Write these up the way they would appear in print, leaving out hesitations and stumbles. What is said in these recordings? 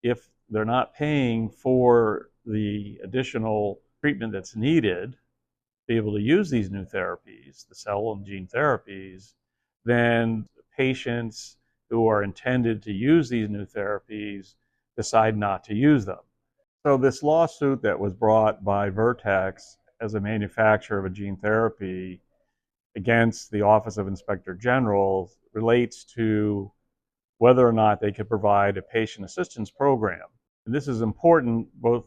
if they're not paying for the additional treatment that's needed to be able to use these new therapies, the cell and gene therapies, then patients who are intended to use these new therapies decide not to use them. So this lawsuit that was brought by Vertex as a manufacturer of a gene therapy against the Office of Inspector General relates to whether or not they could provide a patient assistance program. And this is important both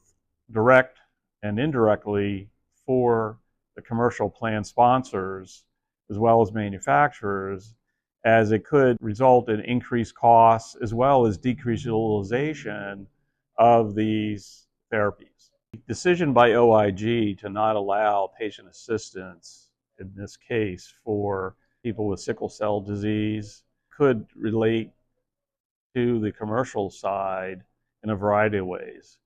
direct and indirectly for the commercial plan sponsors as well as manufacturers, as it could result in increased costs as well as decreased utilization of these therapies. The decision by OIG to not allow patient assistance, in this case for people with sickle cell disease, could relate to the commercial side in a variety of ways.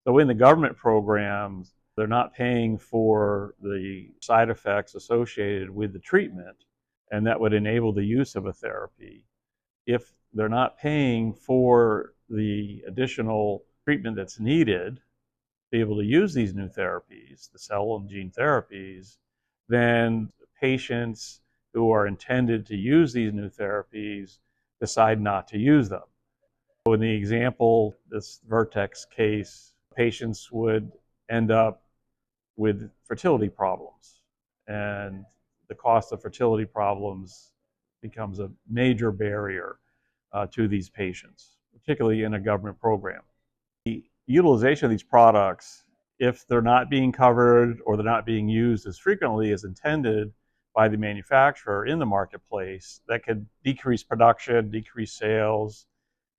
So in the government programs, they're not paying for the side effects associated with the treatment, and that would enable the use of a therapy. If they're not paying for the additional treatment that's needed to be able to use these new therapies, the cell and gene therapies, then patients who are intended to use these new therapies decide not to use them. So in the example, this Vertex case, patients would end up with fertility problems, and the cost of fertility problems becomes a major barrier to these patients, particularly in a government program. The utilization of these products, if they're not being covered or they're not being used as frequently as intended by the manufacturer in the marketplace, that could decrease production, decrease sales,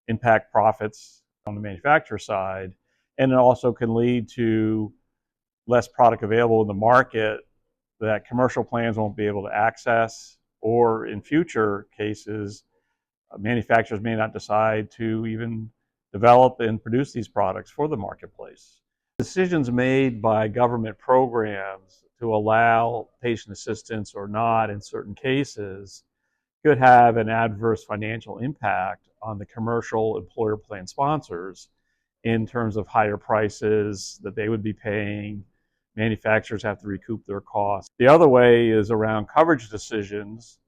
impact profits on the manufacturer side, and it also can lead to less product available in the market that commercial plans won't be able to access, or in future cases, manufacturers may not decide to even develop and produce these products for the marketplace. Decisions made by government programs to allow patient assistance or not in certain cases could have an adverse financial impact on the commercial employer plan sponsors in terms of higher prices that they would be paying. Manufacturers have to recoup their costs. The other way is around coverage decisions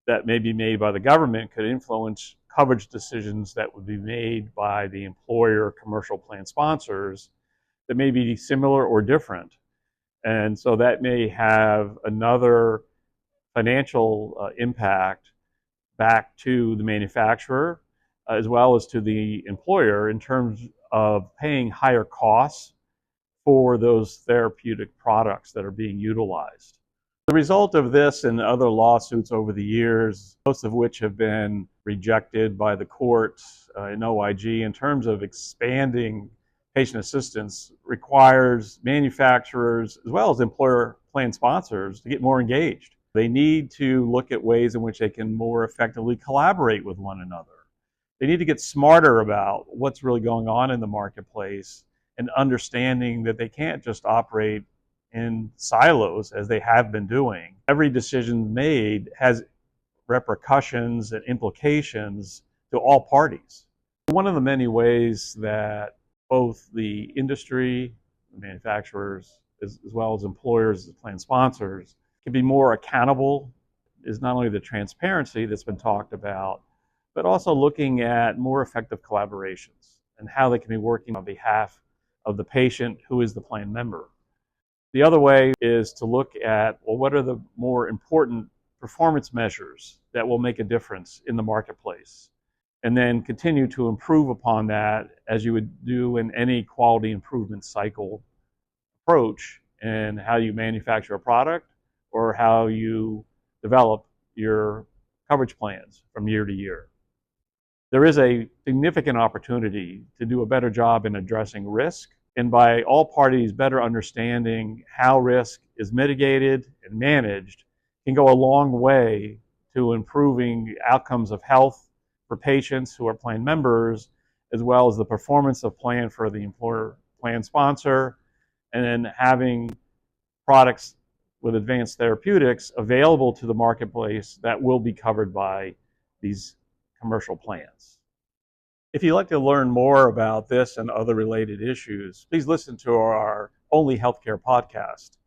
that may be made by the government could influence coverage decisions that would be made by the employer commercial plan sponsors that may be similar or different. And so that may have another financial impact back to the manufacturer as well as to the employer in terms of paying higher costs for those therapeutic products that are being utilized. The result of this and other lawsuits over the years, most of which have been rejected by the courts in OIG in terms of expanding patient assistance, requires manufacturers as well as employer plan sponsors to get more engaged. They need to look at ways in which they can more effectively collaborate with one another. They need to get smarter about what's really going on in the marketplace and understanding that they can't just operate in silos as they have been doing. Every decision made has repercussions and implications to all parties. One of the many ways that both the industry, the manufacturers, as well as employers, as plan sponsors, can be more accountable is not only the transparency that's been talked about, but also looking at more effective collaborations and how they can be working on behalf of the patient who is the plan member. The other way is to look at, well, what are the more important performance measures that will make a difference in the marketplace? And then continue to improve upon that as you would do in any quality improvement cycle approach in how you manufacture a product or how you develop your coverage plans from year to year. There is a significant opportunity to do a better job in addressing risk, and by all parties better understanding how risk is mitigated and managed can go a long way to improving outcomes of health for patients who are plan members, as well as the performance of plan for the employer plan sponsor, and then having products with advanced therapeutics available to the marketplace that will be covered by these commercial plans. If you'd like to learn more about this and other related issues, please listen to our Only Healthcare podcast.